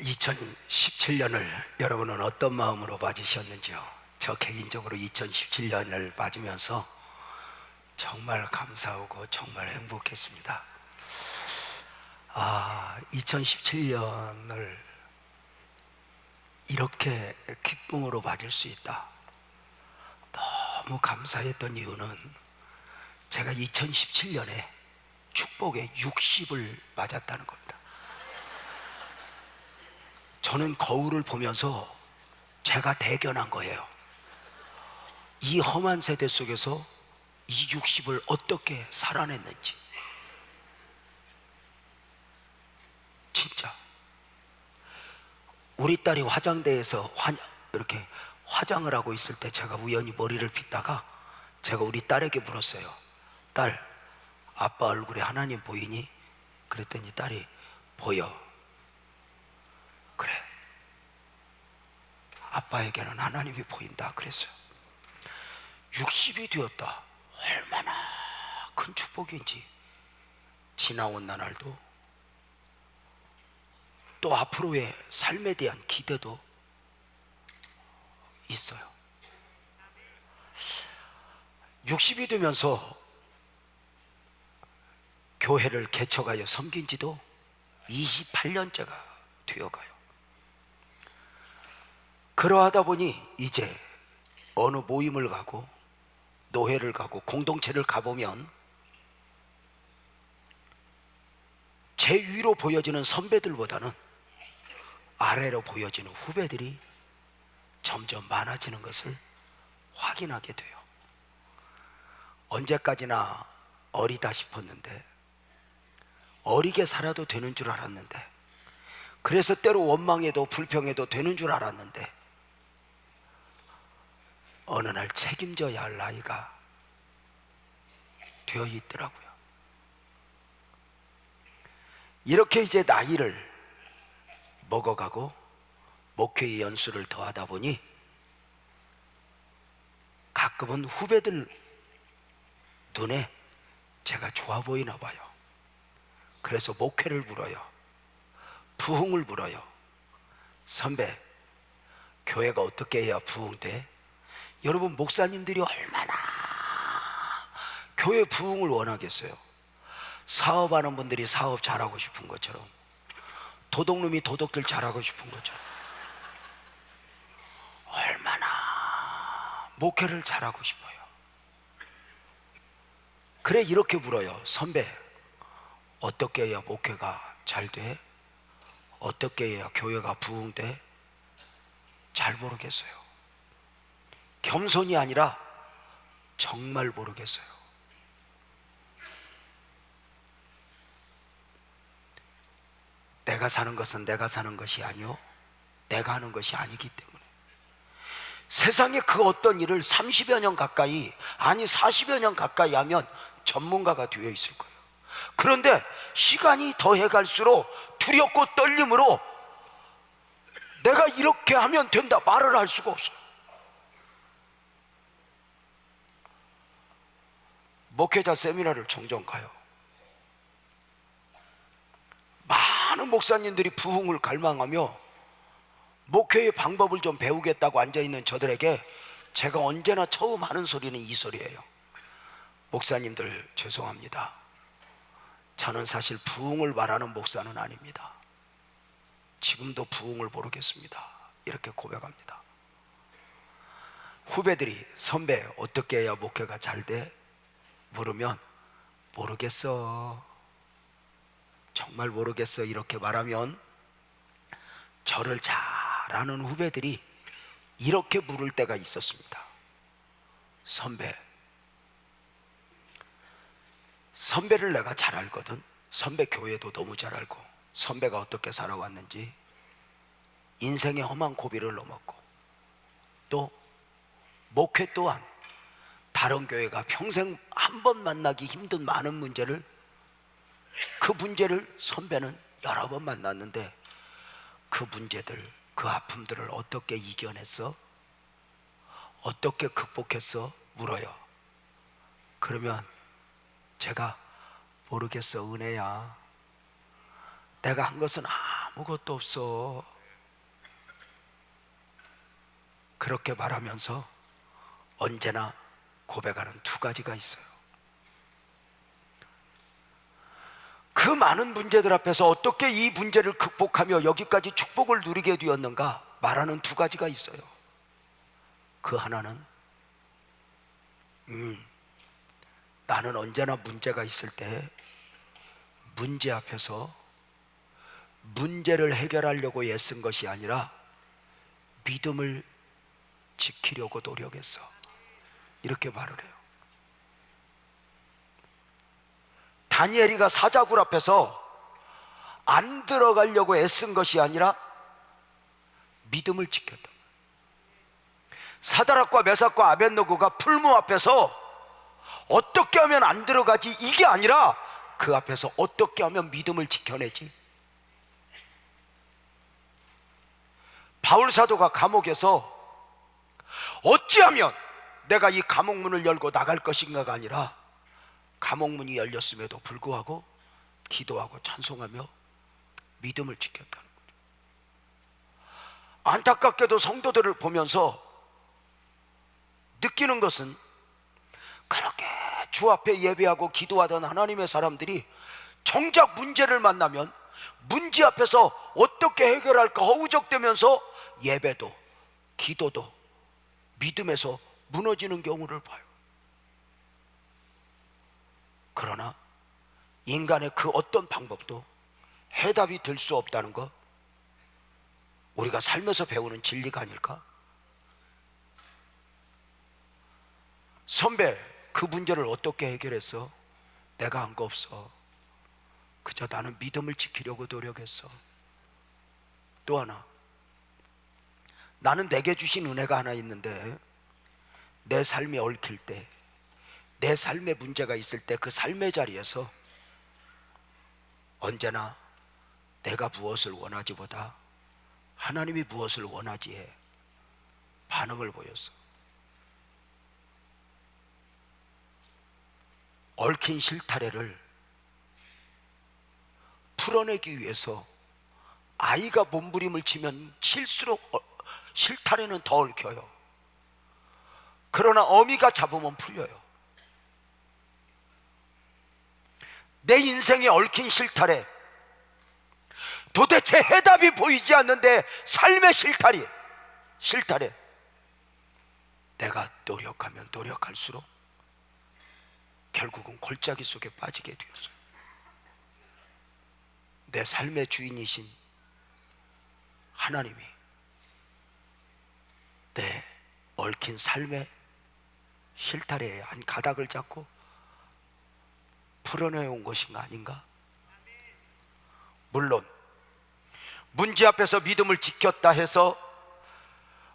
2017년을 여러분은 어떤 마음으로 맞으셨는지요? 저 개인적으로 2017년을 맞으면서 정말 감사하고 정말 행복했습니다. 2017년을 이렇게 기쁨으로 맞을 수 있다. 너무 감사했던 이유는 제가 2017년에 축복의 60을 맞았다는 겁니다. 저는 거울을 보면서 제가 대견한 거예요. 이 험한 세대 속에서 이 60을 어떻게 살아냈는지. 진짜 우리 딸이 화장대에서 이렇게 화장을 하고 있을 때 제가 우연히 머리를 빗다가 제가 우리 딸에게 물었어요. 딸, 아빠 얼굴에 하나님 보이니? 그랬더니 딸이 보여. 그래, 아빠에게는 하나님이 보인다 그랬어요. 60이 되었다. 얼마나 큰 축복인지. 지나온 나날도 또 앞으로의 삶에 대한 기대도 있어요. 60이 되면서 교회를 개척하여 섬긴 지도 28년째가 되어가요. 그러하다 보니 이제 어느 모임을 가고 노회를 가고 공동체를 가보면 제 위로 보여지는 선배들보다는 아래로 보여지는 후배들이 점점 많아지는 것을 확인하게 돼요. 언제까지나 어리다 싶었는데, 어리게 살아도 되는 줄 알았는데, 그래서 때로 원망해도 불평해도 되는 줄 알았는데, 어느 날 책임져야 할 나이가 되어 있더라고요. 이렇게 이제 나이를 먹어가고 목회의 연수를 더하다 보니 가끔은 후배들 눈에 제가 좋아 보이나 봐요. 그래서 목회를 물어요. 부흥을 물어요. 선배, 교회가 어떻게 해야 부흥돼? 여러분, 목사님들이 얼마나 교회 부흥을 원하겠어요? 사업하는 분들이 사업 잘하고 싶은 것처럼, 도둑놈이 도둑들 잘하고 싶은 것처럼 얼마나 목회를 잘하고 싶어요. 그래, 이렇게 물어요. 선배, 어떻게 해야 목회가 잘 돼? 어떻게 해야 교회가 부흥돼? 잘 모르겠어요. 겸손이 아니라 정말 모르겠어요. 내가 사는 것은 내가 사는 것이 아니요, 내가 하는 것이 아니기 때문에. 세상에 그 어떤 일을 30여 년 가까이, 아니 40여 년 가까이 하면 전문가가 되어 있을 거예요. 그런데 시간이 더해갈수록 두렵고 떨림으로 내가 이렇게 하면 된다 말을 할 수가 없어요. 목회자 세미나를 종종 가요. 많은 목사님들이 부흥을 갈망하며 목회의 방법을 좀 배우겠다고 앉아있는 저들에게 제가 언제나 처음 하는 소리는 이 소리예요. 목사님들 죄송합니다. 저는 사실 부흥을 말하는 목사는 아닙니다. 지금도 부흥을 모르겠습니다. 이렇게 고백합니다. 후배들이 선배, 어떻게 해야 목회가 잘 돼? 물으면 모르겠어, 정말 모르겠어, 이렇게 말하면 저를 잘 아는 후배들이 이렇게 물을 때가 있었습니다. 선배를 내가 잘 알거든. 선배 교회도 너무 잘 알고, 선배가 어떻게 살아왔는지, 인생의 험한 고비를 넘었고, 또 목회 또한 다른 교회가 평생 한 번 만나기 힘든 많은 문제를, 그 문제를 선배는 여러 번 만났는데 그 문제들, 그 아픔들을 어떻게 이겨냈어? 어떻게 극복했어? 물어요. 그러면 제가 모르겠어, 은혜야. 내가 한 것은 아무것도 없어. 그렇게 말하면서 언제나 고백하는 두 가지가 있어요. 그 많은 문제들 앞에서 어떻게 이 문제를 극복하며 여기까지 축복을 누리게 되었는가 말하는 두 가지가 있어요. 그 하나는 나는 언제나 문제가 있을 때 문제 앞에서 문제를 해결하려고 애쓴 것이 아니라 믿음을 지키려고 노력했어. 이렇게 말을 해요. 다니엘이가 사자굴 앞에서 안 들어가려고 애쓴 것이 아니라 믿음을 지켰다. 사드락과 메삭과 아벳느고가 풀무 앞에서 어떻게 하면 안 들어가지 이게 아니라 그 앞에서 어떻게 하면 믿음을 지켜내지. 바울 사도가 감옥에서 어찌하면 내가 이 감옥 문을 열고 나갈 것인가가 아니라 감옥 문이 열렸음에도 불구하고 기도하고 찬송하며 믿음을 지켰다는 거죠. 안타깝게도 성도들을 보면서 느끼는 것은 그렇게 주 앞에 예배하고 기도하던 하나님의 사람들이 정작 문제를 만나면 문제 앞에서 어떻게 해결할까 허우적대면서 예배도 기도도 믿음에서 무너지는 경우를 봐요. 그러나 인간의 그 어떤 방법도 해답이 될 수 없다는 것, 우리가 살면서 배우는 진리가 아닐까? 선배, 그 문제를 어떻게 해결했어? 내가 한 거 없어. 그저 나는 믿음을 지키려고 노력했어. 또 하나, 나는 내게 주신 은혜가 하나 있는데 내 삶이 얽힐 때, 내 삶에 문제가 있을 때 그 삶의 자리에서 언제나 내가 무엇을 원하지보다 하나님이 무엇을 원하지에 반응을 보였어. 얽힌 실타래를 풀어내기 위해서 아이가 몸부림을 치면 칠수록 실타래는 더 얽혀요. 그러나 어미가 잡으면 풀려요. 내 인생에 얽힌 실타래, 도대체 해답이 보이지 않는데 삶의 실타래, 내가 노력하면 노력할수록 결국은 골짜기 속에 빠지게 되었어요. 내 삶의 주인이신 하나님이 내 얽힌 삶의 실타래에 한 가닥을 잡고 풀어내온 것인가 아닌가? 물론 문제 앞에서 믿음을 지켰다 해서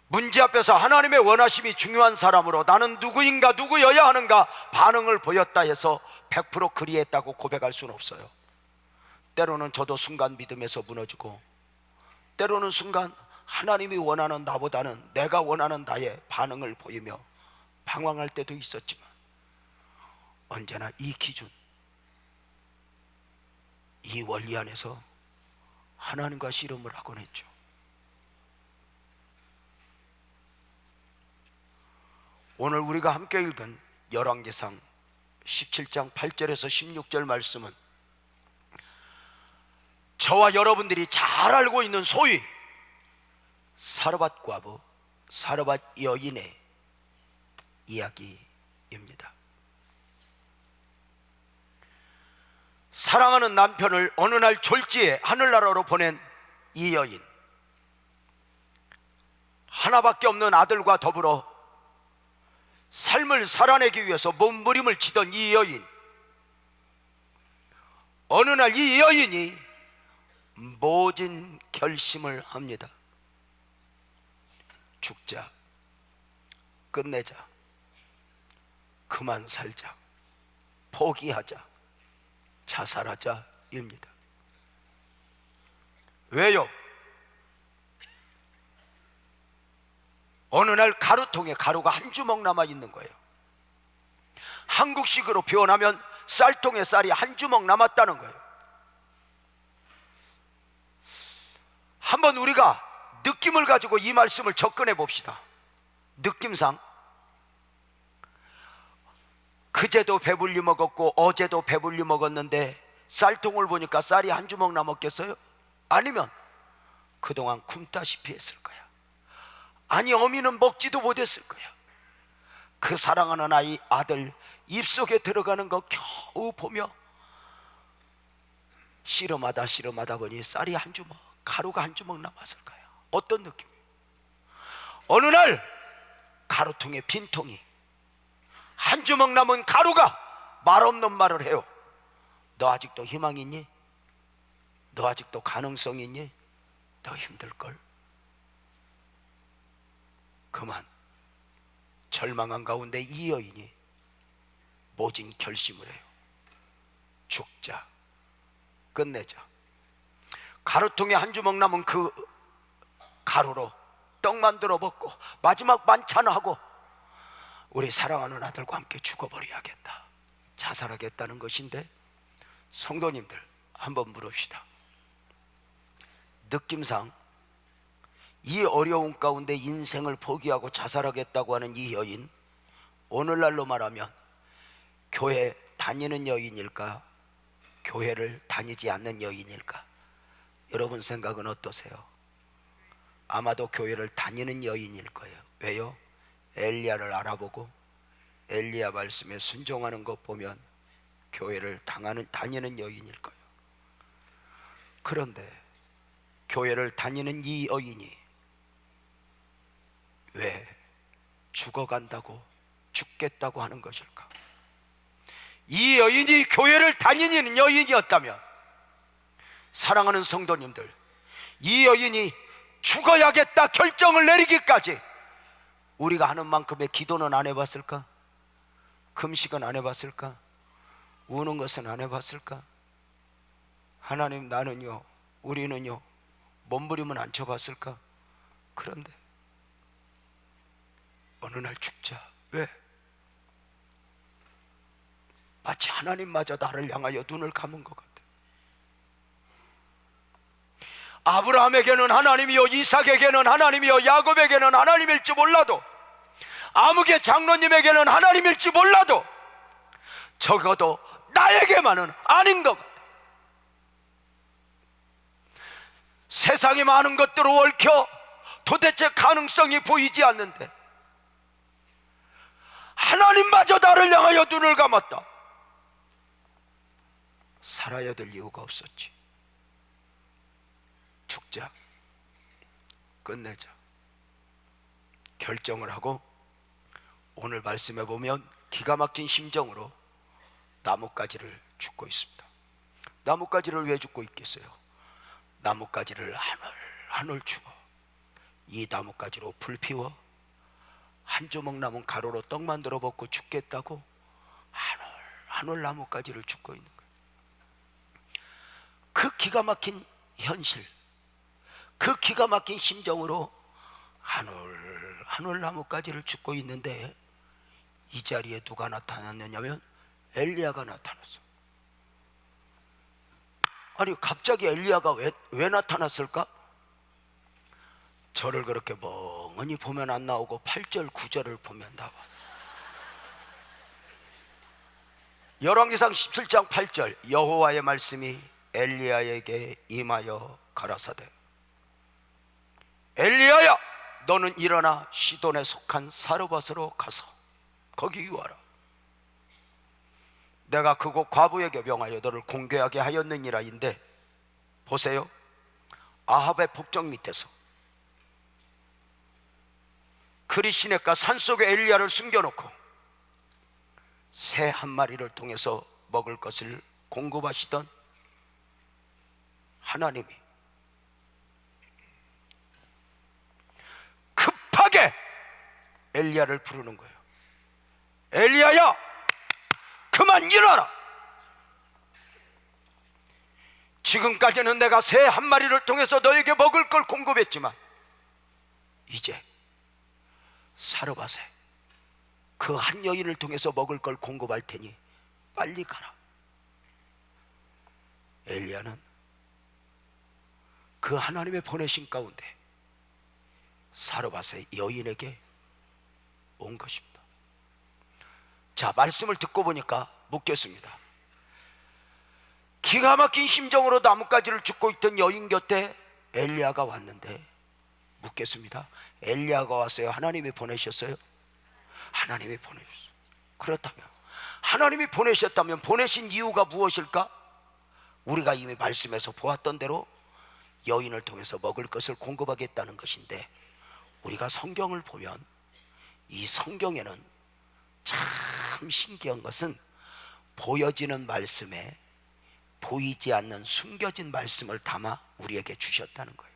문제 앞에서 하나님의 원하심이 중요한 사람으로 나는 누구인가 누구여야 하는가 반응을 보였다 해서 100% 그리했다고 고백할 수는 없어요. 때로는 저도 순간 믿음에서 무너지고, 때로는 순간 하나님이 원하는 나보다는 내가 원하는 나의 반응을 보이며 방황할 때도 있었지만 언제나 이 기준, 이 원리 안에서 하나님과 씨름을 하곤 했죠. 오늘 우리가 함께 읽은 열왕기상 17장 8절에서 16절 말씀은 저와 여러분들이 잘 알고 있는 소위 사르밧 과부, 사르밧 여인의 이야기입니다. 사랑하는 남편을 어느 날 졸지에 하늘나라로 보낸 이 여인, 하나밖에 없는 아들과 더불어 삶을 살아내기 위해서 몸부림을 치던 이 여인, 어느 날 이 여인이 모진 결심을 합니다. 죽자, 끝내자, 그만 살자, 포기하자, 자살하자 입니다. 왜요? 어느 날 가루통에 가루가 한 주먹 남아 있는 거예요. 한국식으로 표현하면 쌀통에 쌀이 한 주먹 남았다는 거예요. 한번 우리가 느낌을 가지고 이 말씀을 접근해 봅시다. 느낌상 그제도 배불리 먹었고 어제도 배불리 먹었는데 쌀통을 보니까 쌀이 한 주먹 남았겠어요? 아니면 그동안 굶다시피 했을 거야. 아니, 어미는 먹지도 못했을 거야. 그 사랑하는 아들 입속에 들어가는 거 겨우 보며 씨름하다 보니 쌀이 한 주먹, 가루가 한 주먹 남았을 거야. 어떤 느낌이에요? 어느 날 가루통에 빈통이, 한 주먹 남은 가루가 말없는 말을 해요. 너 아직도 희망 있니? 너 아직도 가능성 있니? 너 힘들걸? 그만 절망한 가운데 이 여인이 모진 결심을 해요. 죽자, 끝내자. 가루통에 한 주먹 남은 그 가루로 떡 만들어 먹고 마지막 만찬하고 우리 사랑하는 아들과 함께 죽어버려야겠다, 자살하겠다는 것인데, 성도님들 한번 물읍시다. 느낌상 이 어려운 가운데 인생을 포기하고 자살하겠다고 하는 이 여인, 오늘날로 말하면 교회 다니는 여인일까, 교회를 다니지 않는 여인일까? 여러분 생각은 어떠세요? 아마도 교회를 다니는 여인일 거예요. 왜요? 엘리야를 알아보고 엘리야 말씀에 순종하는 것 보면 교회를 다니는 여인일 거예요. 그런데 교회를 다니는 이 여인이 왜 죽어간다고, 죽겠다고 하는 것일까? 이 여인이 교회를 다니는 여인이었다면, 사랑하는 성도님들, 이 여인이 죽어야겠다 결정을 내리기까지 우리가 하는 만큼의 기도는 안 해봤을까? 금식은 안 해봤을까? 우는 것은 안 해봤을까? 하나님, 나는요, 우리는요, 몸부림은 안 쳐봤을까? 그런데 어느 날 죽자. 왜? 마치 하나님마저 나를 향하여 눈을 감은 것 같아. 아브라함에게는 하나님이요, 이삭에게는 하나님이요, 야곱에게는 하나님일지 몰라도, 아무개 장로님에게는 하나님일지 몰라도 적어도 나에게만은 아닌 것 같아. 세상의 많은 것들을 얽혀 도대체 가능성이 보이지 않는데 하나님마저 나를 향하여 눈을 감았다. 살아야 될 이유가 없었지. 죽자, 끝내자 결정을 하고, 오늘 말씀해 보면 기가 막힌 심정으로 나뭇가지를 줍고 있습니다. 나뭇가지를 왜 줍고 있겠어요? 나뭇가지를 하늘 주어 이 나뭇가지로 불 피워 한 주먹 남은 가루로 떡 만들어 먹고 죽겠다고 하늘 나뭇가지를 줍고 있는 거예요. 그 기가 막힌 현실, 그 기가 막힌 심정으로 하늘 나뭇가지를 줍고 있는데, 이 자리에 누가 나타났느냐면 엘리야가 나타났어. 아니, 갑자기 엘리야가 왜 나타났을까? 저를 그렇게 멍하니 보면 안 나오고 8절 9절을 보면 나와. 열왕기상 17장 8절, 여호와의 말씀이 엘리야에게 임하여 가라사대, 엘리야야, 너는 일어나 시돈에 속한 사르밧으로 가서 거기 유하라. 내가 그곳 과부에게 명하여 너를 공개하게 하였느니라인데, 보세요, 아합의 복정 밑에서 그리 시냇가 산속에 엘리야를 숨겨놓고 새 한 마리를 통해서 먹을 것을 공급하시던 하나님이 급하게 엘리야를 부르는 거예요. 엘리야야, 그만 일어나. 지금까지는 내가 새 한 마리를 통해서 너에게 먹을 걸 공급했지만 이제 사르밧에 그 한 여인을 통해서 먹을 걸 공급할 테니 빨리 가라. 엘리야는 그 하나님의 보내신 가운데 사르밧의 여인에게 온 것입니다. 자, 말씀을 듣고 보니까 묻겠습니다. 기가 막힌 심정으로 나뭇가지를 줍고 있던 여인 곁에 엘리야가 왔는데, 묻겠습니다. 엘리야가 왔어요? 하나님이 보내셨어요? 하나님이 보내셨어요. 그렇다면, 하나님이 보내셨다면 보내신 이유가 무엇일까? 우리가 이미 말씀에서 보았던 대로 여인을 통해서 먹을 것을 공급하겠다는 것인데, 우리가 성경을 보면 이 성경에는 참 신기한 것은 보여지는 말씀에 보이지 않는 숨겨진 말씀을 담아 우리에게 주셨다는 거예요.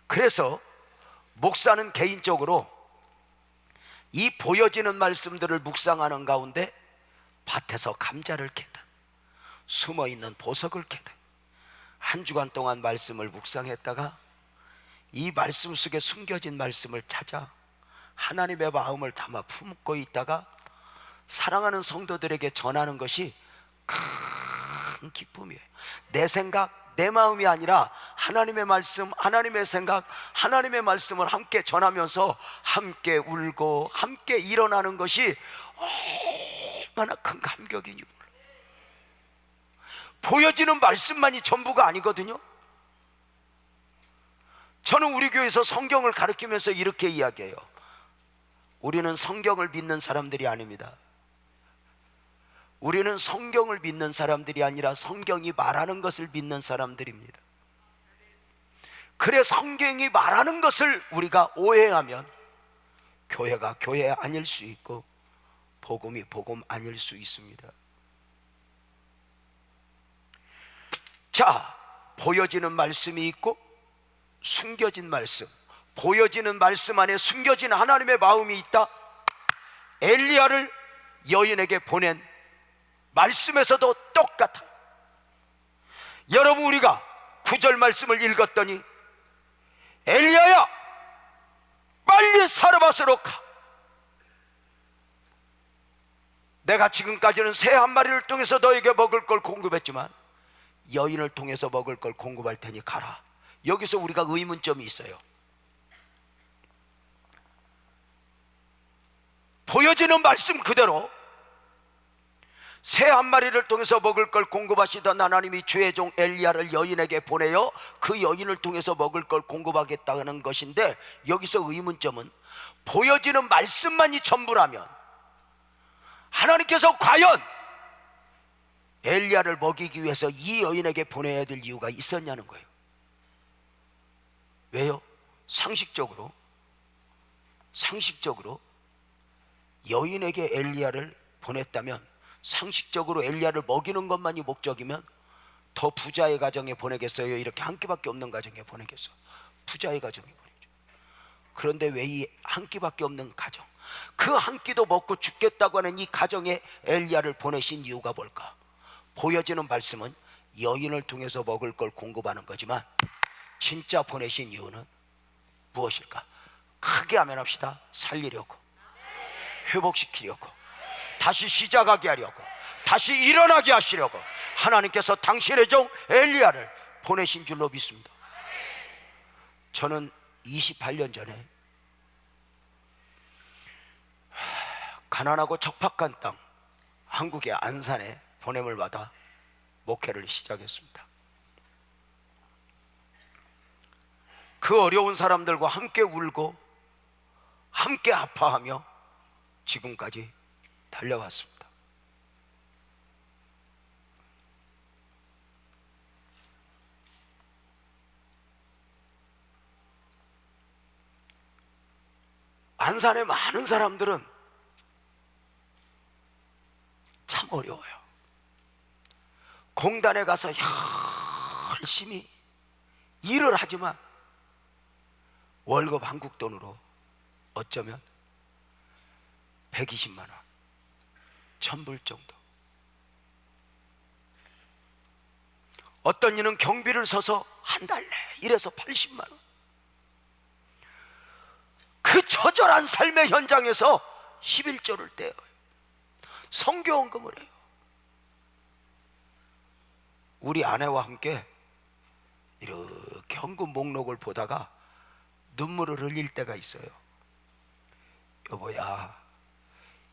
그래서 목사는 개인적으로 이 보여지는 말씀들을 묵상하는 가운데 밭에서 감자를 캐듯, 숨어있는 보석을 캐듯 한 주간 동안 말씀을 묵상했다가 이 말씀 속에 숨겨진 말씀을 찾아 하나님의 마음을 담아 품고 있다가 사랑하는 성도들에게 전하는 것이 큰 기쁨이에요. 내 생각, 내 마음이 아니라 하나님의 말씀, 하나님의 생각, 하나님의 말씀을 함께 전하면서 함께 울고 함께 일어나는 것이 얼마나 큰 감격인지 몰라요. 보여지는 말씀만이 전부가 아니거든요. 저는 우리 교회에서 성경을 가르치면서 이렇게 이야기해요. 우리는 성경을 믿는 사람들이 아닙니다. 우리는 성경을 믿는 사람들이 아니라 성경이 말하는 것을 믿는 사람들입니다. 그래, 성경이 말하는 것을 우리가 오해하면 교회가 교회 아닐 수 있고 복음이 복음 아닐 수 있습니다. 자, 보여지는 말씀이 있고 숨겨진 말씀, 보여지는 말씀 안에 숨겨진 하나님의 마음이 있다. 엘리야를 여인에게 보낸 말씀에서도 똑같아. 여러분, 우리가 9절 말씀을 읽었더니 엘리야야, 빨리 사르밧으로 가. 내가 지금까지는 새 한 마리를 통해서 너에게 먹을 걸 공급했지만 여인을 통해서 먹을 걸 공급할 테니 가라. 여기서 우리가 의문점이 있어요. 보여지는 말씀 그대로 새 한 마리를 통해서 먹을 걸 공급하시던 하나님이 주의 종 엘리야를 여인에게 보내어 그 여인을 통해서 먹을 걸 공급하겠다는 것인데, 여기서 의문점은 보여지는 말씀만이 전부라면 하나님께서 과연 엘리야를 먹이기 위해서 이 여인에게 보내야 될 이유가 있었냐는 거예요. 왜요? 상식적으로 여인에게 엘리야를 보냈다면, 상식적으로 엘리야를 먹이는 것만이 목적이면 더 부자의 가정에 보내겠어요? 이렇게 한 끼밖에 없는 가정에 보내겠어요? 부자의 가정에 보내죠. 그런데 왜 이 한 끼밖에 없는 가정, 그 한 끼도 먹고 죽겠다고 하는 이 가정에 엘리야를 보내신 이유가 뭘까? 보여지는 말씀은 여인을 통해서 먹을 걸 공급하는 거지만 진짜 보내신 이유는 무엇일까? 크게 아멘합시다. 살리려고, 회복시키려고, 다시 시작하게 하려고, 다시 일어나게 하시려고 하나님께서 당신의 종 엘리야를 보내신 줄로 믿습니다. 저는 28년 전에 가난하고 적박한 땅 한국의 안산에 보냄을 받아 목회를 시작했습니다. 그 어려운 사람들과 함께 울고 함께 아파하며 지금까지 달려왔습니다. 안산의 많은 사람들은 참 어려워요. 공단에 가서 열심히 일을 하지만 월급 한국 돈으로 어쩌면 120만 원, 1000불 정도. 어떤 이는 경비를 서서 한 달 내 일해서 80만 원. 그 처절한 삶의 현장에서 11조를 떼어요. 성교원금을 해요. 우리 아내와 함께 이렇게 현금 목록을 보다가 눈물을 흘릴 때가 있어요. 여보야,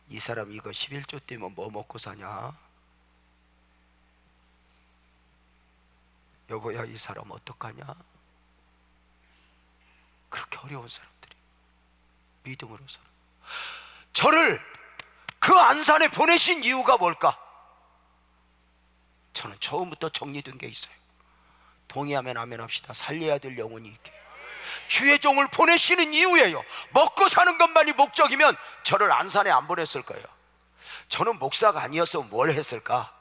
이 사람 이거 11조 뛰면 뭐 먹고 사냐? 여보야, 이 사람 어떡하냐? 그렇게 어려운 사람들이 믿음으로 살아. 저를 그 안산에 보내신 이유가 뭘까? 저는 처음부터 정리된 게 있어요. 동의하면 아멘 합시다. 살려야 될 영혼이 있게 주의 종을 보내시는 이유예요. 먹고 사는 것만이 목적이면 저를 안산에 안 보냈을 거예요. 저는 목사가 아니었으면 뭘 했을까?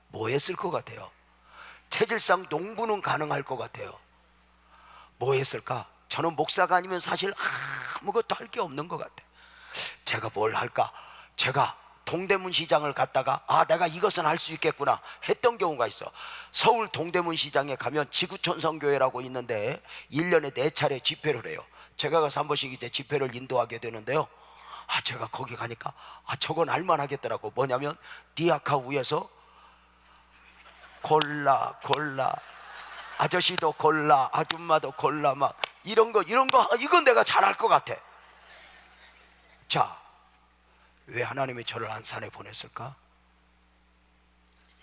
뭐 했을 것 같아요? 체질상 농부는 가능할 것 같아요. 뭐 했을까? 저는 목사가 아니면 사실 아무것도 할 게 없는 것 같아요. 제가 뭘 할까? 제가 동대문 시장을 갔다가 내가 이것은 할 수 있겠구나 했던 경우가 있어. 서울 동대문 시장에 가면 지구촌성교회라고 있는데 1년에 4차례 집회를 해요. 제가 가서 한 번씩 이제 집회를 인도하게 되는데요. 제가 거기 가니까 저건 알만하겠더라고. 뭐냐면 디아카 위에서 골라 아저씨도 골라 아줌마도 골라 막 이런 거 이건 내가 잘할 것 같아. 자, 왜 하나님이 저를 안산에 보냈을까?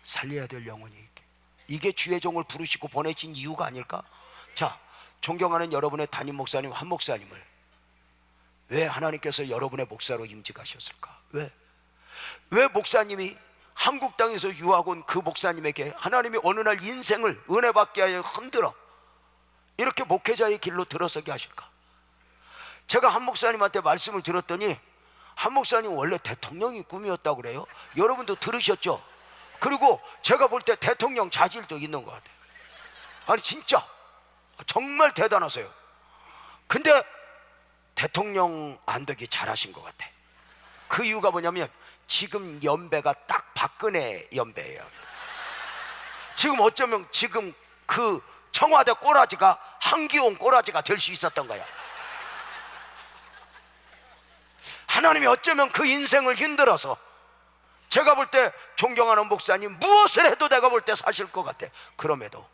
살려야 될 영혼이 있게. 이게 주의 종을 부르시고 보내신 이유가 아닐까? 자, 존경하는 여러분의 담임 목사님 한 목사님을 왜 하나님께서 여러분의 목사로 임직하셨을까? 왜 목사님이 한국 땅에서 유학 온 그 목사님에게 하나님이 어느 날 인생을 은혜 받게 하여 흔들어 이렇게 목회자의 길로 들어서게 하실까? 제가 한 목사님한테 말씀을 들었더니 한 목사님 원래 대통령이 꿈이었다고 그래요. 여러분도 들으셨죠? 그리고 제가 볼 때 대통령 자질도 있는 것 같아요. 아니 진짜 정말 대단하세요. 근데 대통령 안 되기 잘하신 것 같아. 그 이유가 뭐냐면 지금 연배가 딱 박근혜 연배예요. 지금 어쩌면 지금 그 청와대 꼬라지가 한기홍 꼬라지가 될 수 있었던 거야. 하나님이 어쩌면 그 인생을 힘들어서 제가 볼 때 존경하는 목사님 무엇을 해도 내가 볼 때 사실 것 같아. 그럼에도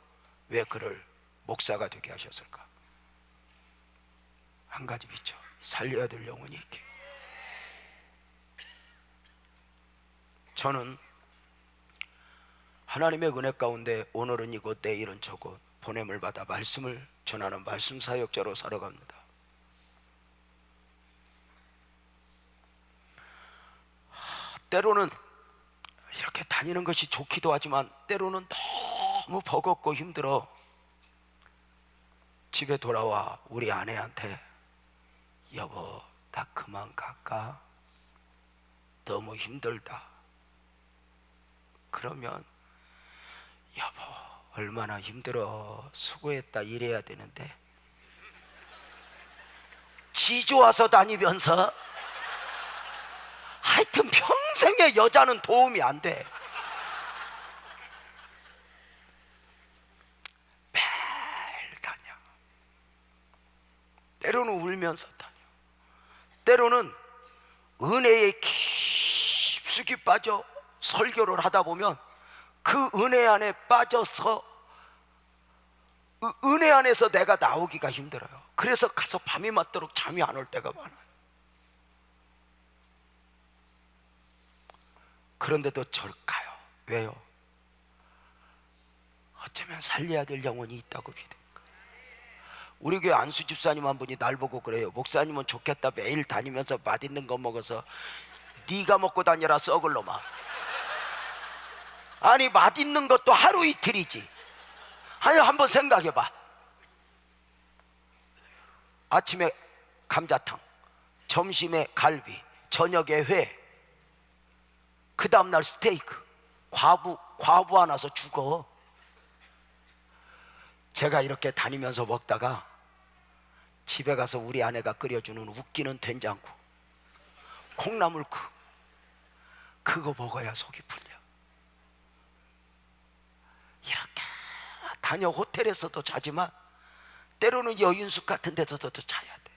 왜 그를 목사가 되게 하셨을까? 한 가지 믿죠. 살려야 될 영혼이 있게. 저는 하나님의 은혜 가운데 오늘은 이곳 내일은 저곳 보냄을 받아 말씀을 전하는 말씀 사역자로 살아갑니다. 때로는 이렇게 다니는 것이 좋기도 하지만 때로는 너무 버겁고 힘들어. 집에 돌아와 우리 아내한테 여보 나 그만 갈까? 너무 힘들다. 그러면 여보 얼마나 힘들어 수고했다 이래야 되는데 지 좋아서 다니면서 하여튼 평생에 여자는 도움이 안 돼. 매일 다녀. 때로는 울면서 다녀. 때로는 은혜에 깊숙이 빠져 설교를 하다 보면 그 은혜 안에 빠져서 은혜 안에서 내가 나오기가 힘들어요. 그래서 가서 밤이 맞도록 잠이 안 올 때가 많아요. 그런데도 저를 가요. 왜요? 어쩌면 살려야 될 영혼이 있다고 믿으니까. 우리 교회 안수 집사님 한 분이 날 보고 그래요. 목사님은 좋겠다. 매일 다니면서 맛있는 거 먹어서 네가 먹고 다녀라 썩을 놈아. 아니 맛있는 것도 하루 이틀이지. 아니 한번 생각해봐. 아침에 감자탕, 점심에 갈비, 저녁에 회, 그 다음날 스테이크. 과부 하나서 죽어. 제가 이렇게 다니면서 먹다가 집에 가서 우리 아내가 끓여주는 웃기는 된장국, 콩나물국, 그거 먹어야 속이 풀려. 이렇게 다녀 호텔에서도 자지만 때로는 여인숙 같은 데서도 자야 돼.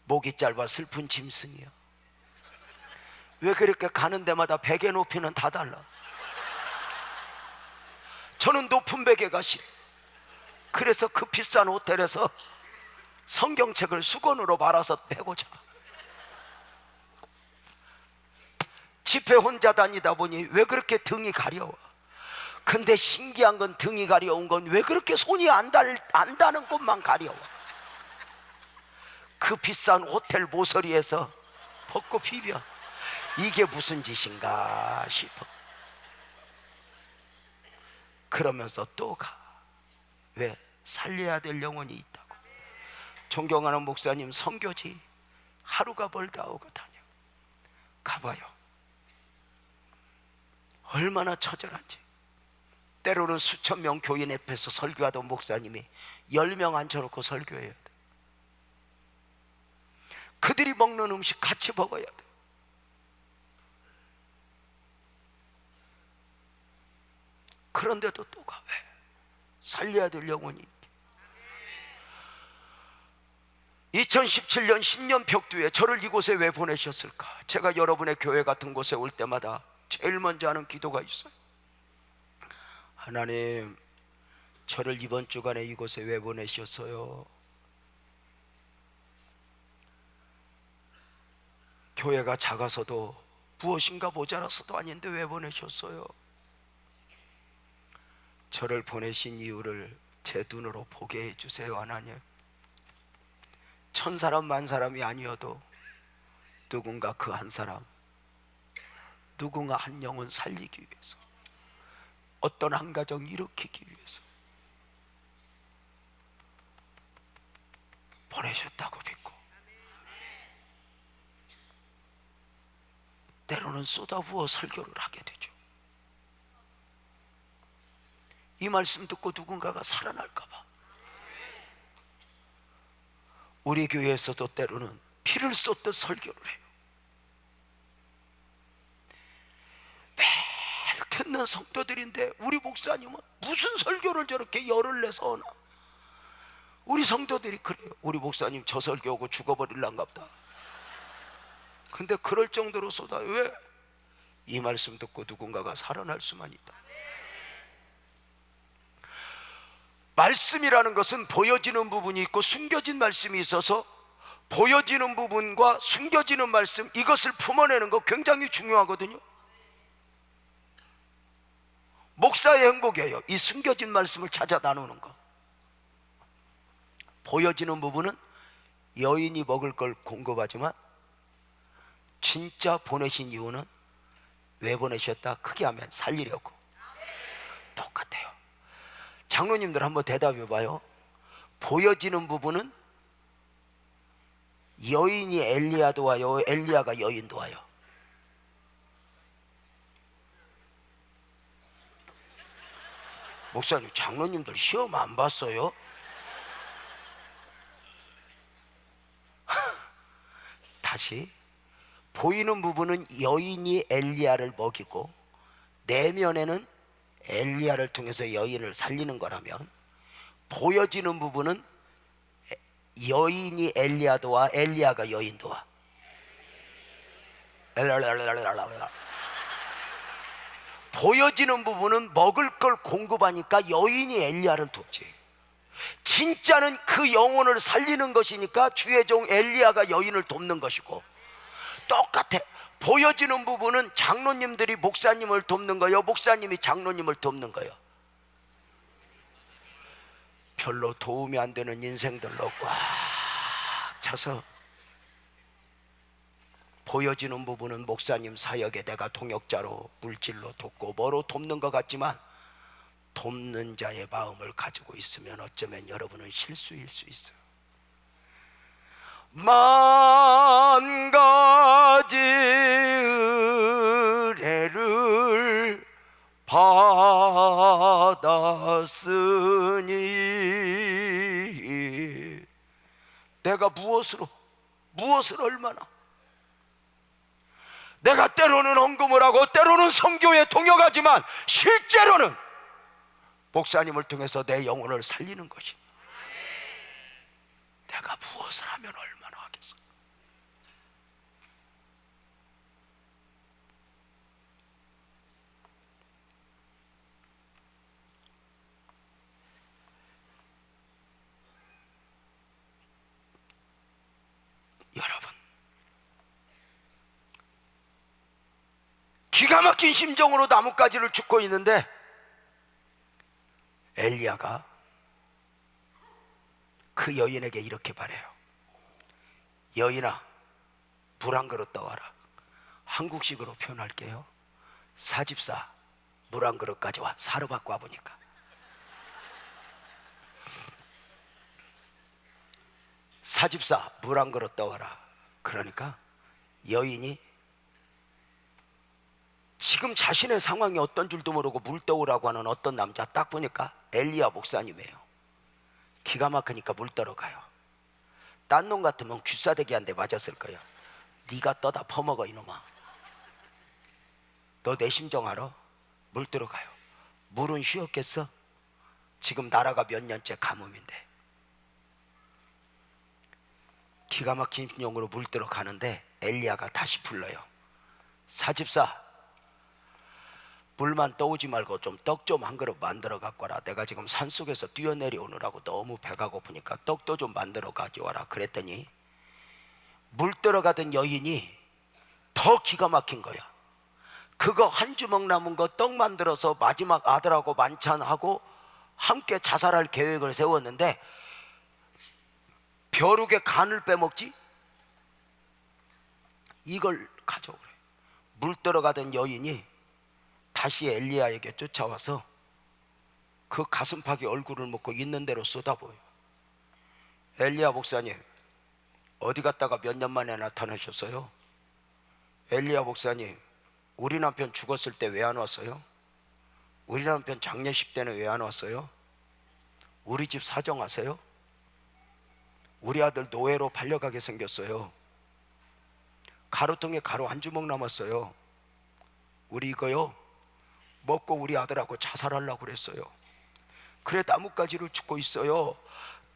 목이 짧아 슬픈 짐승이야. 왜 그렇게 가는 데마다 베개 높이는 다 달라. 저는 높은 베개가 싫어. 그래서 그 비싼 호텔에서 성경책을 수건으로 말아서 메고 자. 집회 혼자 다니다 보니 왜 그렇게 등이 가려워. 근데 신기한 건 등이 가려운 건 왜 그렇게 손이 안 닿는 곳만 가려워. 그 비싼 호텔 모서리에서 벗고 비벼. 이게 무슨 짓인가 싶어. 그러면서 또 가. 왜? 살려야 될 영혼이 있다고. 존경하는 목사님 선교지 하루가 벌다 오고 다녀. 가봐요. 얼마나 처절한지. 때로는 수천 명 교인 앞에서 설교하던 목사님이 10명 앉혀놓고 설교해야 돼. 그들이 먹는 음식 같이 먹어야 돼. 그런데도 또 가. 왜? 살려야 될 영혼이 있게. 2017년 신년 벽두에 저를 이곳에 왜 보내셨을까? 제가 여러분의 교회 같은 곳에 올 때마다 제일 먼저 하는 기도가 있어요. 하나님, 저를 이번 주간에 이곳에 왜 보내셨어요? 교회가 작아서도 무엇인가 모자라서도 아닌데 왜 보내셨어요? 저를 보내신 이유를 제 눈으로 보게 해주세요. 하나님, 1000사람 만사람이 아니어도 누군가 그 한 사람, 누군가 한 영혼 살리기 위해서, 어떤 한 가정 일으키기 위해서 보내셨다고 믿고, 때로는 쏟아부어 설교를 하게 되죠. 이 말씀 듣고 누군가가 살아날까 봐. 우리 교회에서도 때로는 피를 쏟듯 설교를 해요. 매일 듣는 성도들인데 우리 목사님은 무슨 설교를 저렇게 열을 내서 하나. 우리 성도들이 그래요. 우리 목사님 저 설교하고 죽어버릴란가 보다. 근데 그럴 정도로 쏟아요. 왜? 이 말씀 듣고 누군가가 살아날 수만 있다. 말씀이라는 것은 보여지는 부분이 있고 숨겨진 말씀이 있어서, 보여지는 부분과 숨겨지는 말씀, 이것을 품어내는 거 굉장히 중요하거든요. 목사의 행복이에요. 이 숨겨진 말씀을 찾아 나누는 거. 보여지는 부분은 여인이 먹을 걸 공급하지만 진짜 보내신 이유는 왜 보내셨다? 크게 하면 살리려고. 똑같아요. 장로님들 한번 대답해 봐요. 보여지는 부분은 여인이 엘리야도 와요, 엘리야가 여인도 와요? 목사님, 장로님들 시험 안 봤어요? 다시, 보이는 부분은 여인이 엘리야를 먹이고 내면에는 엘리야를 통해서 여인을 살리는 거라면, 보여지는 부분은 여인이 엘리야도 와, 엘리야가 여인도 와. 보여지는 부분은 먹을 걸 공급하니까 여인이 엘리야를 돕지. 진짜는 그 영혼을 살리는 것이니까 주의 종 엘리야가 여인을 돕는 것이고, 똑같아. 보여지는 부분은 장로님들이 목사님을 돕는 거예요, 목사님이 장로님을 돕는 거예요. 별로 도움이 안 되는 인생들로 꽉 차서, 보여지는 부분은 목사님 사역에 내가 동역자로 물질로 돕고 뭐로 돕는 것 같지만, 돕는 자의 마음을 가지고 있으면 어쩌면 여러분은 실수일 수 있어요. 만 가지 은혜를 받았으니 내가 무엇을 얼마나, 내가 때로는 헌금을 하고 때로는 선교에 동역하지만 실제로는 목사님을 통해서 내 영혼을 살리는 것이, 내가 무엇을 하면 얼마나 하겠어. 기가 막힌 심정으로 나뭇가지를 줍고 있는데 엘리야가 그 여인에게 이렇게 말해요. 여인아, 물 한 그릇 떠와라. 한국식으로 표현할게요. 사집사, 물 한 그릇 가져와. 사러 받고 와보니까 사집사, 물 한 그릇 떠와라. 그러니까 여인이 지금 자신의 상황이 어떤 줄도 모르고 물 떠오라고 하는 어떤 남자, 딱 보니까 엘리야 목사님이에요. 기가 막히니까 물 떠러 가요. 딴 놈 같으면 귀싸대기 한 대 맞았을 거예요. 네가 떠다 퍼먹어 이놈아. 너 내 심정 알아? 물 떠러 가요. 물은 쉬었겠어? 지금 나라가 몇 년째 가뭄인데. 기가 막힌 용으로 물 떠러 가는데 엘리야가 다시 불러요. 사집사, 물만 떠오지 말고 좀 떡 좀 한 그릇 만들어 갖고 와라. 내가 지금 산속에서 뛰어내려오느라고 너무 배가 고프니까 떡도 좀 만들어 가져와라. 그랬더니 물 떠러 가던 여인이 더 기가 막힌 거야. 그거 한 주먹 남은 거 떡 만들어서 마지막 아들하고 만찬하고 함께 자살할 계획을 세웠는데 벼룩의 간을 빼먹지? 이걸 가져오래. 물 떠러 가던 여인이 다시 엘리야에게 쫓아와서 그 가슴팍에 얼굴을 묻고 있는 대로 쏟아부어요. 엘리야 목사님, 어디 갔다가 몇 년 만에 나타나셨어요? 엘리야 목사님, 우리 남편 죽었을 때 왜 안 왔어요? 우리 남편 장례식 때는 왜 안 왔어요? 우리 집 사정 아세요? 우리 아들 노예로 팔려가게 생겼어요. 가루통에 가루 한 주먹 남았어요. 우리 이거요 먹고 우리 아들하고 자살하려고 그랬어요. 그래 나뭇가지를 줍고 있어요.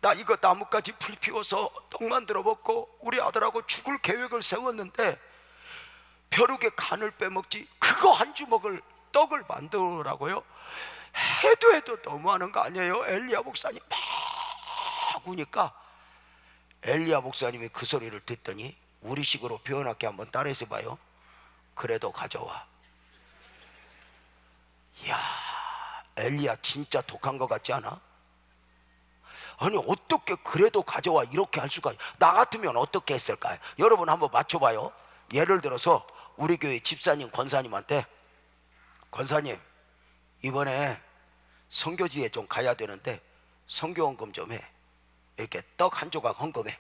나 이거 나뭇가지 풀 피워서 떡 만들어 먹고 우리 아들하고 죽을 계획을 세웠는데 벼룩의 간을 빼먹지 그거 한 주먹을 떡을 만들라고요? 해도 너무하는 거 아니에요? 엘리야 목사님 막 우니까 엘리야 목사님이 그 소리를 듣더니 우리식으로 표현할게 한번 따라해서 봐요. 그래도 가져와. 이야, 엘리야 진짜 독한 거 같지 않아? 아니 어떻게 그래도 가져와 이렇게 할 수가. 나 같으면 어떻게 했을까요? 여러분 한번 맞춰봐요. 예를 들어서 우리 교회 집사님 권사님한테 권사님 이번에 선교지에 좀 가야 되는데 선교 헌금 좀 해. 이렇게 떡 한 조각 헌금해.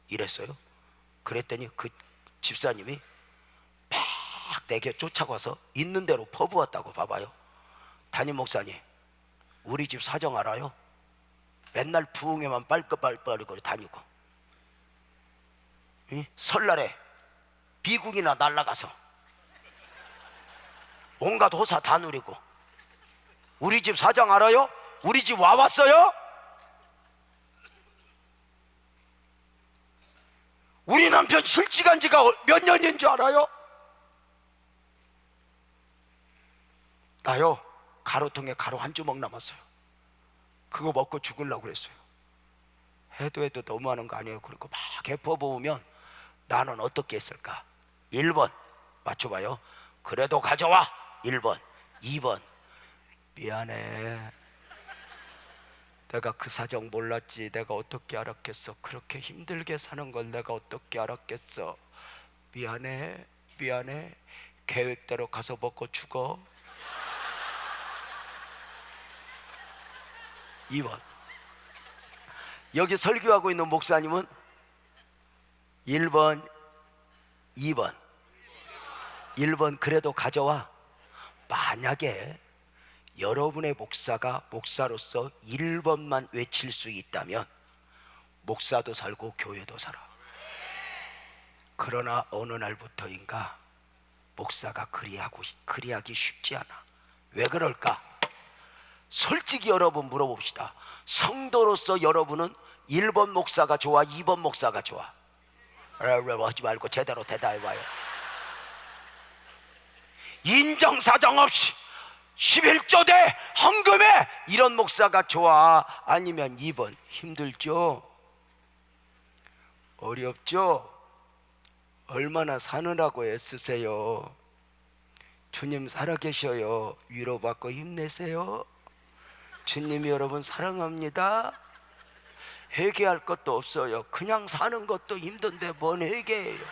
이랬어요. 그랬더니 그 집사님이 막 내게 쫓아가서 있는 대로 퍼부었다고. 봐봐요. 담임 목사님, 우리 집 사정 알아요? 맨날 부흥회만 빨끌빨끌거리 다니고, 응? 설날에 미국이나 날라가서 온갖 호사 다 누리고, 우리 집 사정 알아요? 우리 집 와봤어요? 우리 남편 실직한 지가 몇 년인 줄 알아요? 나요 가루통에 가루 한 주먹 남았어요. 그거 먹고 죽으려고 그랬어요. 해도 너무하는 거 아니에요? 그리고 막 개퍼보면 나는 어떻게 했을까? 1번 맞춰봐요. 그래도 가져와. 1번. 2번 미안해, 내가 그 사정 몰랐지. 내가 어떻게 알았겠어. 그렇게 힘들게 사는 걸 내가 어떻게 알았겠어. 미안해. 계획대로 가서 먹고 죽어. 2번. 여기 설교하고 있는 목사님은 1번, 2번. 1번 그래도 가져와. 만약에 여러분의 목사가 목사로서 1번만 외칠 수 있다면 목사도 살고 교회도 살아. 그러나 어느 날부터인가 목사가 그리하기 쉽지 않아. 왜 그럴까? 솔직히 여러분 물어봅시다. 성도로서 여러분은 1번 목사가 좋아, 2번 목사가 좋아? 하지 말고 제대로 대답해봐요. 인정사정 없이 11조 대 헌금에 이런 목사가 좋아? 아니면 2번? 힘들죠? 어렵죠? 얼마나 사느라고 애쓰세요. 주님 살아계셔요. 위로받고 힘내세요. 주님이 여러분 사랑합니다. 회개할 것도 없어요. 그냥 사는 것도 힘든데 뭔 회개예요.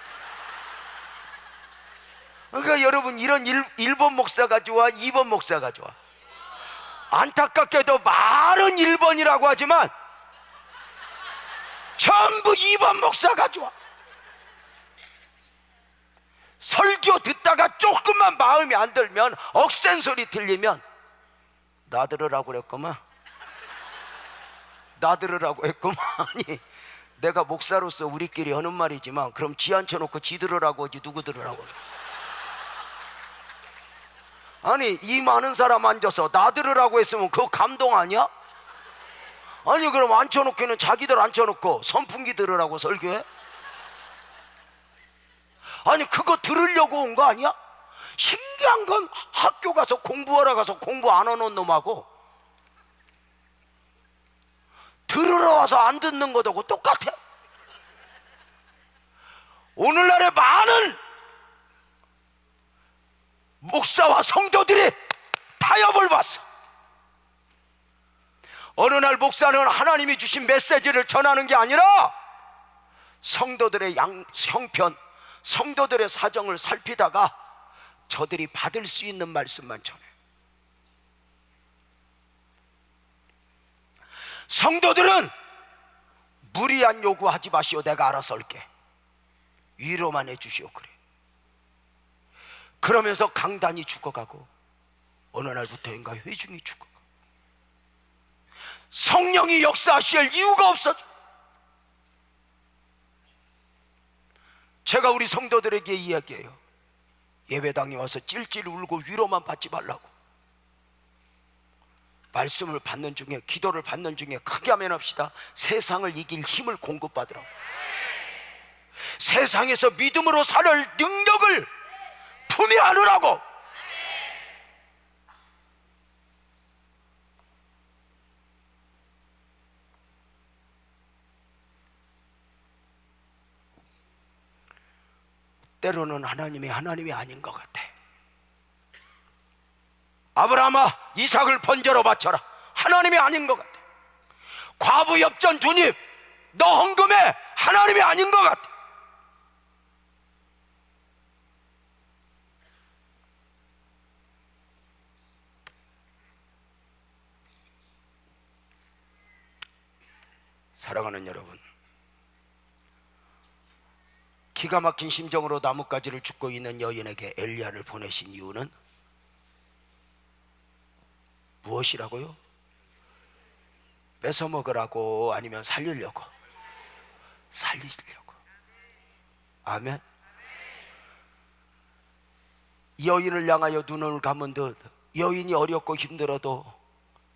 그러니까 여러분, 이런 1번 목사가 좋아, 2번 목사가 좋아? 안타깝게도 말은 1번이라고 하지만 전부 2번 목사가 좋아. 설교 듣다가 조금만 마음에 안 들면, 억센 소리 들리면 나 들으라고 그랬구만, 나 들으라고 했구만. 아니, 내가 목사로서 우리끼리 하는 말이지만 그럼 지 앉혀놓고 지 들으라고 하지 누구 들으라고. 아니, 이 많은 사람 앉아서 나 들으라고 했으면 그거 감동 아니야? 아니, 그럼 앉혀놓기는 자기들 앉혀놓고 선풍기 들으라고 설교해? 아니, 그거 들으려고 온 거 아니야? 신기한 건 학교 가서 공부하러 가서 공부 안 하는 놈하고 들으러 와서 안 듣는 거하고 똑같아. 오늘날의 많은 목사와 성도들이 타협을 봤어. 어느 날 목사는 하나님이 주신 메시지를 전하는 게 아니라 성도들의 형편, 성도들의 사정을 살피다가 저들이 받을 수 있는 말씀만 전해. 성도들은 무리한 요구하지 마시오, 내가 알아서 할게, 위로만 해주시오, 그래. 그러면서 강단이 죽어가고 어느 날부터인가 회중이 죽어가. 성령이 역사하실 이유가 없어져. 제가 우리 성도들에게 이야기해요. 예배당에 와서 찔찔 울고 위로만 받지 말라고. 말씀을 받는 중에, 기도를 받는 중에 크게 하면 합시다. 세상을 이길 힘을 공급받으라고. 세상에서 믿음으로 살 능력을 품에 안으라고. 때로는 하나님이 아닌 것 같아. 아브라함아, 이삭을 번제로 바쳐라. 하나님이 아닌 것 같아. 과부 엽전 주님, 너 헌금해. 하나님이 아닌 것 같아. 사랑하는 여러분, 기가 막힌 심정으로 나뭇가지를 줍고 있는 여인에게 엘리야를 보내신 이유는 무엇이라고요? 뺏어 먹으라고, 아니면 살리려고? 살리려고. 아멘. 여인을 향하여 눈을 감은 듯 여인이 어렵고 힘들어도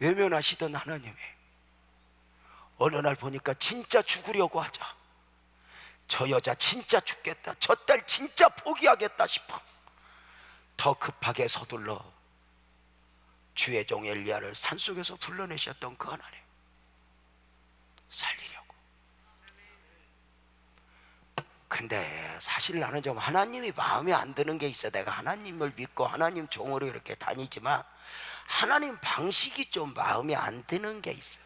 외면하시던 하나님이 어느 날 보니까 진짜 죽으려고 하자. 저 여자 진짜 죽겠다, 저 딸 진짜 포기하겠다 싶어 더 급하게 서둘러 주의 종 엘리야를 산속에서 불러내셨던 그 하나님, 살리려고. 근데 사실 나는 좀 하나님이 마음에 안 드는 게 있어. 내가 하나님을 믿고 하나님 종으로 이렇게 다니지만 하나님 방식이 좀 마음에 안 드는 게 있어.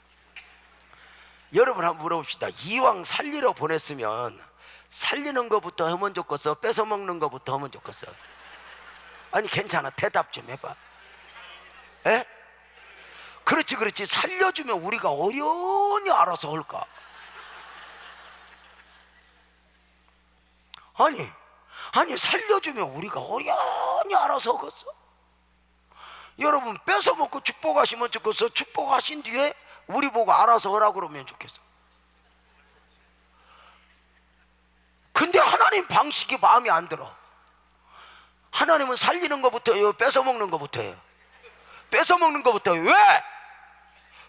여러분 한번 물어봅시다. 이왕 살리러 보냈으면 살리는 것부터 하면 좋겠어, 뺏어 먹는 것부터 하면 좋겠어? 아니, 괜찮아, 대답 좀 해봐. 에? 그렇지. 살려주면 우리가 어련히 알아서 할까? 아니 살려주면 우리가 어련히 알아서 하겠어? 여러분, 뺏어 먹고 축복하시면 좋겠어? 축복하신 뒤에 우리 보고 알아서 하라고 그러면 좋겠어? 근데 하나님 방식이 마음에 안 들어. 하나님은 살리는 것부터 해요, 뺏어 먹는 것부터 해요? 뺏어 먹는 것부터 해요.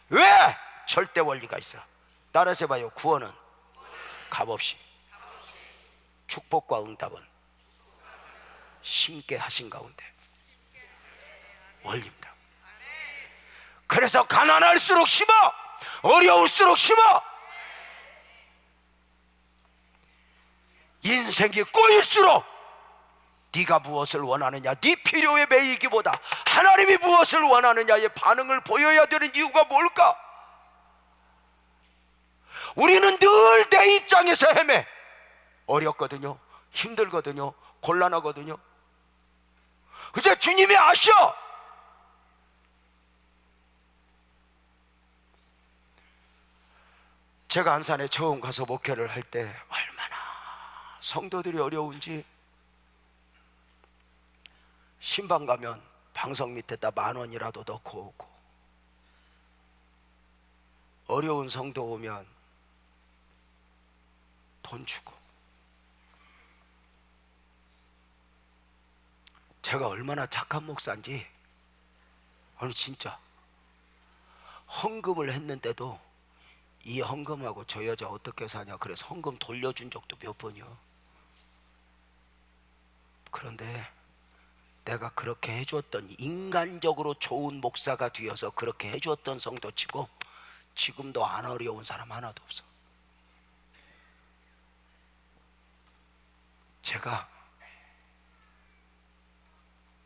왜? 절대 원리가 있어. 따라서 해봐요. 구원은 값없이, 축복과 응답은 심게 하신 가운데 원리입니다. 그래서 가난할수록 심어, 어려울수록 심어. 인생이 꼬일수록 네가 무엇을 원하느냐, 네 필요에 매이기보다 하나님이 무엇을 원하느냐의 반응을 보여야 되는 이유가 뭘까? 우리는 늘 내 입장에서 헤매. 어렵거든요, 힘들거든요, 곤란하거든요. 근데 주님이 아셔. 제가 안산에 처음 가서 목회를 할 때 얼마나 성도들이 어려운지, 신방 가면 방석 밑에다 10,000원이라도 넣고 오고, 어려운 성도 오면 돈 주고. 제가 얼마나 착한 목사인지, 아니 진짜 헌금을 했는데도 이 헌금하고 저 여자 어떻게 사냐 그래서 헌금 돌려준 적도 몇 번이요. 그런데 내가 그렇게 해주었던, 인간적으로 좋은 목사가 되어서 그렇게 해주었던 성도치고 지금도 안 어려운 사람 하나도 없어. 제가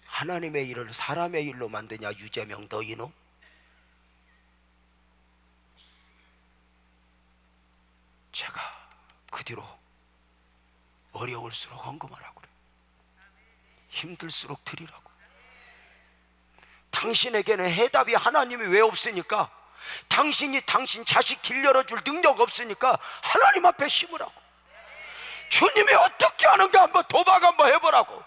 하나님의 일을 사람의 일로 만드냐 유재명 너 이놈? 제가 그 뒤로 어려울수록 헌금하라고 그래. 힘들수록 드리라고. 당신에게는 해답이 하나님이 왜 없으니까, 당신이 당신 자식 길 열어줄 능력 없으니까 하나님 앞에 심으라고. 주님이 어떻게 하는가 한번 도박 한번 해보라고.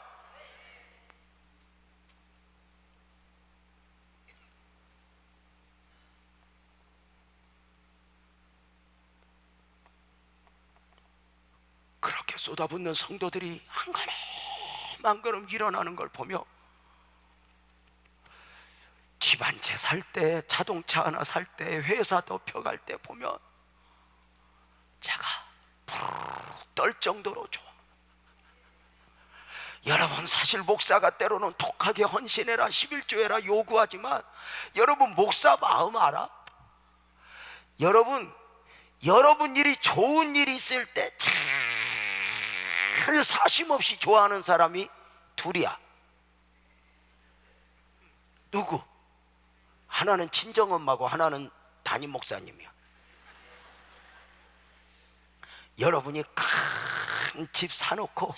그렇게 쏟아붓는 성도들이 한 걸음 한 걸음 일어나는 걸 보며, 집 한 채 살 때, 자동차 하나 살 때, 회사 덮여갈 때 보면 제가 푹 떨 정도로 좋아. 여러분, 사실 목사가 때로는 독하게 헌신해라 11조해라 요구하지만, 여러분 목사 마음 알아? 여러분 일이 좋은 일이 있을 때 잘 사심없이 좋아하는 사람이 둘이야. 누구? 하나는 친정엄마고 하나는 담임 목사님이야. 여러분이 큰 집 사놓고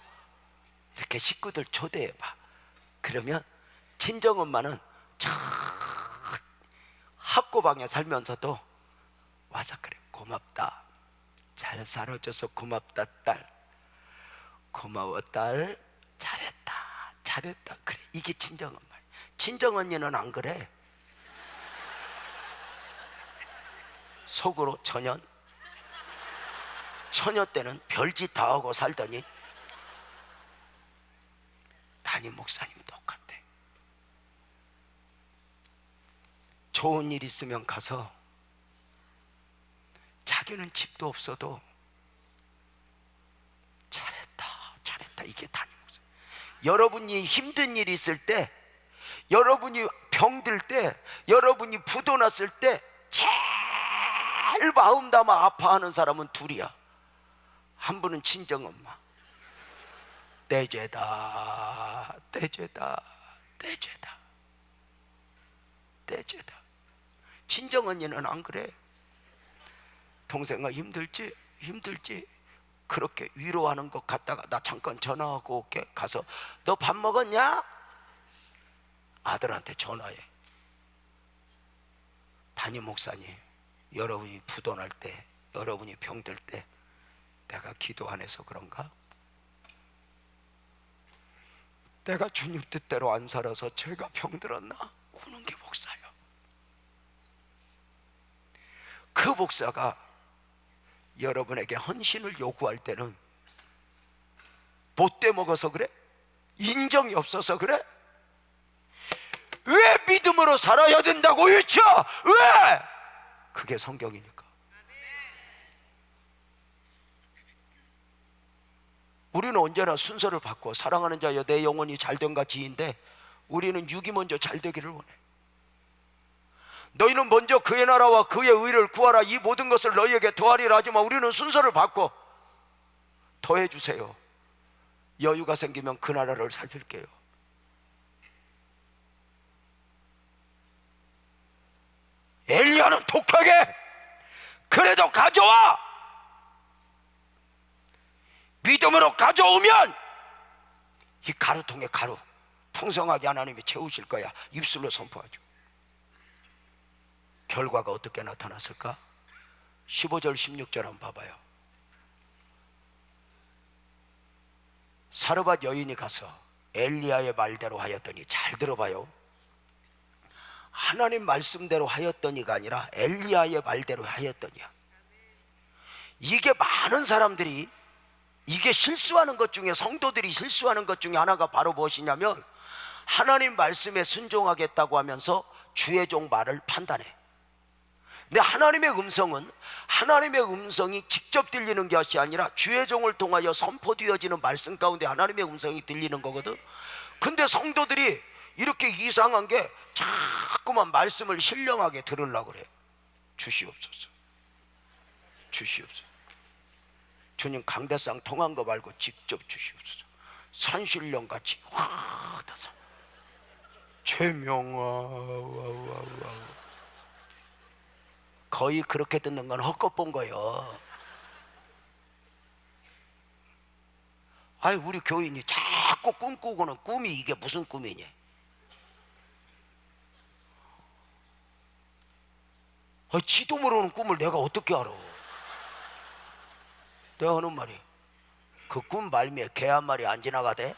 이렇게 식구들 초대해봐. 그러면 친정엄마는 저 학고방에 살면서도 와서 그래. 고맙다. 잘 살아줘서 고맙다 딸. 고마워 딸. 잘했다. 그래. 이게 친정엄마야. 친정언니는 안 그래. 속으로 처녀 때는 별짓 다 하고 살더니 담임 목사님 똑같아. 좋은 일 있으면 가서, 자기는 집도 없어도 잘했다 이게 담임 목사. 여러분이 힘든 일이 있을 때, 여러분이 병들 때, 여러분이 부도 났을 때 제일 마음 담아 아파하는 사람은 둘이야. 한 분은 친정엄마. 내 죄다. 친정언니는 안 그래. 동생아 힘들지? 그렇게 위로하는 것 같다가 나 잠깐 전화하고 올게. 가서 너 밥 먹었냐? 아들한테 전화해. 담임 목사님, 여러분이 부도날 때, 여러분이 병들 때 내가 기도 안 해서 그런가? 내가 주님 뜻대로 안 살아서 제가 병들었나? 우는 게 목사예요. 그 목사가 여러분에게 헌신을 요구할 때는 못돼 먹어서 그래? 인정이 없어서 그래? 왜 믿음으로 살아야 된다고 외쳐? 왜? 그게 성경이니까. 우리는 언제나 순서를 바꿔. 사랑하는 자여 내 영혼이 잘된가 지인데, 우리는 육이 먼저 잘되기를 원해. 너희는 먼저 그의 나라와 그의 의를 구하라, 이 모든 것을 너희에게 더하리라 하지만, 우리는 순서를 바꿔. 더해주세요. 여유가 생기면 그 나라를 살필게요. 엘리야는 독하게 그래도 가져와. 믿음으로 가져오면 이 가루통에 가루 풍성하게 하나님이 채우실 거야. 입술로 선포하죠. 결과가 어떻게 나타났을까? 15절 16절 한번 봐봐요. 사르밧 여인이 가서 엘리야의 말대로 하였더니, 잘 들어봐요. 하나님 말씀대로 하였더니가 아니라 엘리야의 말대로 하였더니야. 이게 많은 사람들이, 이게 실수하는 것 중에, 성도들이 실수하는 것 중에 하나가 바로 무엇이냐면, 하나님 말씀에 순종하겠다고 하면서 주의 종 말을 판단해. 근데 하나님의 음성은, 하나님의 음성이 직접 들리는 것이 아니라 주의 종을 통하여 선포되어지는 말씀 가운데 하나님의 음성이 들리는 거거든. 근데 성도들이 이렇게 이상한 게 자꾸만 말씀을 신령하게 들으려고 그래. 주시옵소서, 주시옵소서. 주님 강대상 통한 거 말고 직접 주시옵소서. 산신령같이 와 다사 최명아 거의 그렇게 듣는 건 헛것 본 거예요. 아니, 우리 교인이 자꾸 꿈꾸고는 꿈이 이게 무슨 꿈이니? 지도 모르는 꿈을 내가 어떻게 알아? 내가 하는 말이, 그 꿈 말미에 개 한 마리 안 지나가대?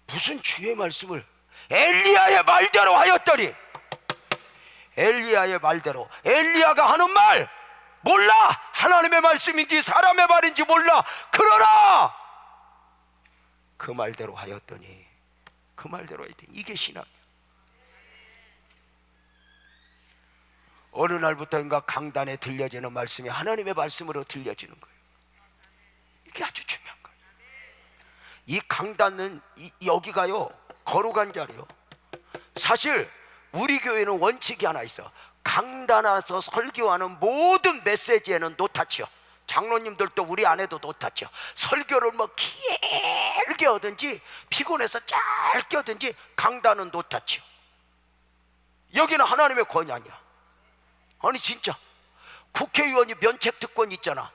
무슨 주의 말씀을, 엘리야의 말대로 하였더니, 엘리야의 말대로, 엘리야가 하는 말 몰라. 하나님의 말씀인지 사람의 말인지 몰라. 그러나 그 말대로 하였더니, 그 말대로 하였더니, 이게 신앙이야. 어느 날부터인가 강단에 들려지는 말씀이 하나님의 말씀으로 들려지는 거예요. 이게 아주 중요한 거예요. 이 강단은 여기가요, 거룩한 자리요. 사실 우리 교회는 원칙이 하나 있어. 강단 와서 설교하는 모든 메시지에는 노타치요. 장로님들도 우리 안에도 노타치요. 설교를 뭐 길게 하든지 피곤해서 짧게 하든지 강단은 노타치요. 여기는 하나님의 권한이야. 아니 진짜 국회의원이 면책 특권 있잖아.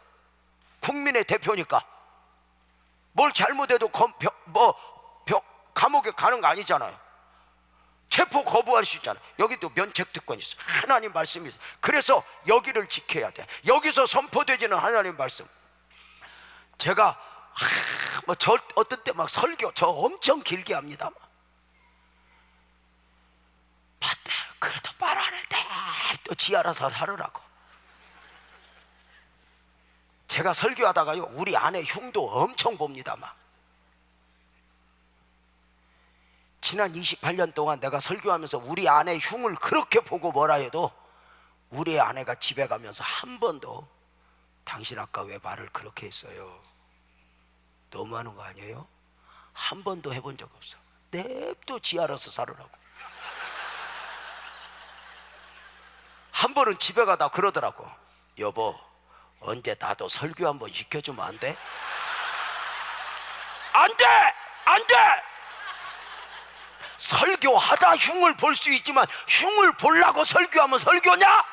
국민의 대표니까 뭘 잘못해도 감옥에 가는 거 아니잖아요. 체포 거부할 수 있잖아. 여기도 면책 특권이 있어. 하나님 말씀이 있어. 그래서 여기를 지켜야 돼. 여기서 선포되지는 하나님 말씀. 제가 어떤 때 막 설교 저 엄청 길게 합니다. 맞대. 그래도 말 안 했대. 또 지 알아서 하느라고. 제가 설교하다가요, 우리 아내 흉도 엄청 봅니다. 막 지난 28년 동안 내가 설교하면서 우리 아내 흉을 그렇게 보고 뭐라 해도 우리 아내가 집에 가면서 한 번도 당신 아까 왜 말을 그렇게 했어요? 너무하는 거 아니에요? 한 번도 해본 적 없어. 냅둬 지 알아서 살으라고. 한 번은 집에 가다 그러더라고. 여보, 언제 나도 설교 한번 시켜주면 안 돼? 안 돼! 안 돼! 설교하다 흉을 볼 수 있지만 흉을 보려고 설교하면 설교냐?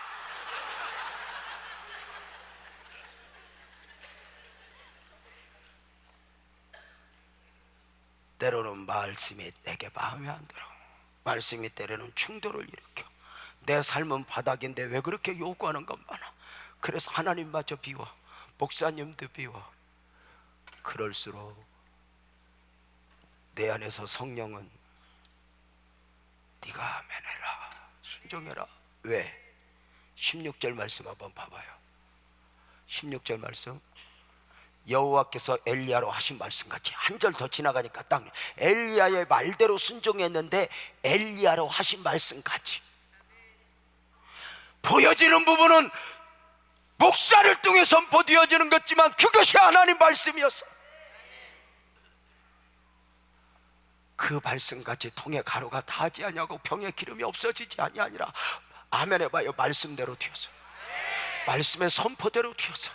때로는 말씀이 내게 마음에 안 들어. 말씀이 때로는 충돌을 일으켜. 내 삶은 바닥인데 왜 그렇게 요구하는 것 많아. 그래서 하나님마저 비워, 목사님도 비워. 그럴수록 내 안에서 성령은 네가 아멘해라, 순종해라. 왜? 16절 말씀 한번 봐봐요. 16절 말씀, 여호와께서 엘리야로 하신 말씀같이, 한 절 더 지나가니까 딱 엘리야의 말대로 순종했는데 엘리야로 하신 말씀같이. 보여지는 부분은 목사를 통해 선포되어지는 것지만 그것이 하나님 말씀이었어. 그 말씀같이 통에 가루가 다하지 아니하고 병에 기름이 없어지지 아니하니라. 아멘 해봐요. 말씀대로 되었어. 말씀의 선포대로 되어서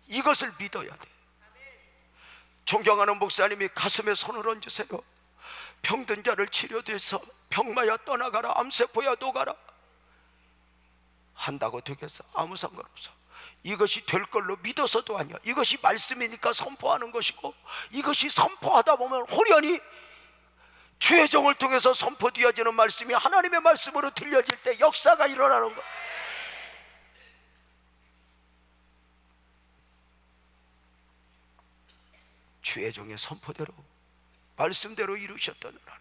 이것을 믿어야 돼. 존경하는 목사님이 가슴에 손을 얹으세요. 병든 자를 치료돼서 병마야 떠나가라, 암세포야 녹아라 한다고 되겠어? 아무 상관없어. 이것이 될 걸로 믿어서도 아니야. 이것이 말씀이니까 선포하는 것이고, 이것이 선포하다 보면 호련히 주의 종을 통해서 선포되어지는 말씀이 하나님의 말씀으로 들려질 때 역사가 일어나는 거야. 주의 종의 선포대로 말씀대로 이루셨던 하나님.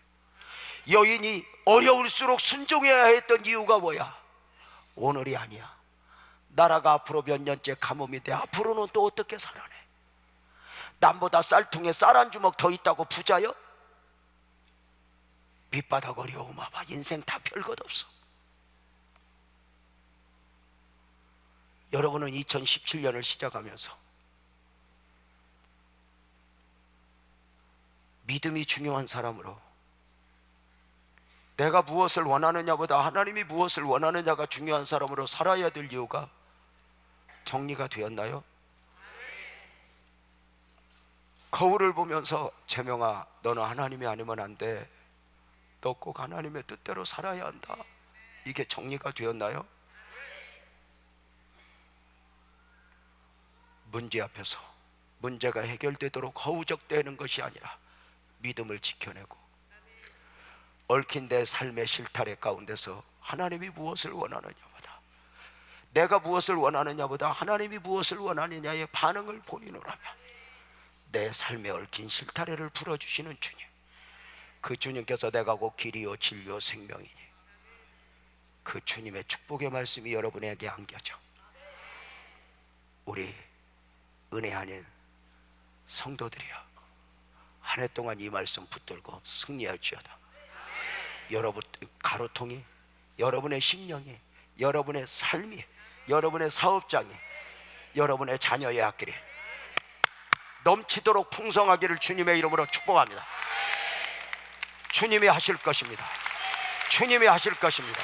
여인이 어려울수록 순종해야 했던 이유가 뭐야? 오늘이 아니야. 나라가 앞으로 몇 년째 가뭄인데 앞으로는 또 어떻게 살아내? 남보다 쌀통에 쌀 한 주먹 더 있다고 부자여? 밑바닥 어려움 와봐. 인생 다 별것 없어. 여러분은 2017년을 시작하면서 믿음이 중요한 사람으로, 내가 무엇을 원하느냐보다 하나님이 무엇을 원하느냐가 중요한 사람으로 살아야 될 이유가 정리가 되었나요? 거울을 보면서 재명아, 너는 하나님이 아니면 안 돼. 너 꼭 하나님의 뜻대로 살아야 한다. 이게 정리가 되었나요? 문제 앞에서 문제가 해결되도록 허우적대는 것이 아니라 믿음을 지켜내고 얽힌 내 삶의 실타래 가운데서 하나님이 무엇을 원하느냐보다, 내가 무엇을 원하느냐보다 하나님이 무엇을 원하느냐의 반응을 보이노라면 내 삶에 얽힌 실타래를 풀어주시는 주님, 그 주님께서 내가 곧 길이요 진리요 생명이니, 그 주님의 축복의 말씀이 여러분에게 안겨져 우리 은혜 아닌 성도들이여, 한 해 동안 이 말씀 붙들고 승리할지어다. 여러분 가로통이, 여러분의 심령이, 여러분의 삶이, 여러분의 사업장이, 여러분의 자녀의 앞길이 넘치도록 풍성하기를 주님의 이름으로 축복합니다. 주님이 하실 것입니다. 주님이 하실 것입니다.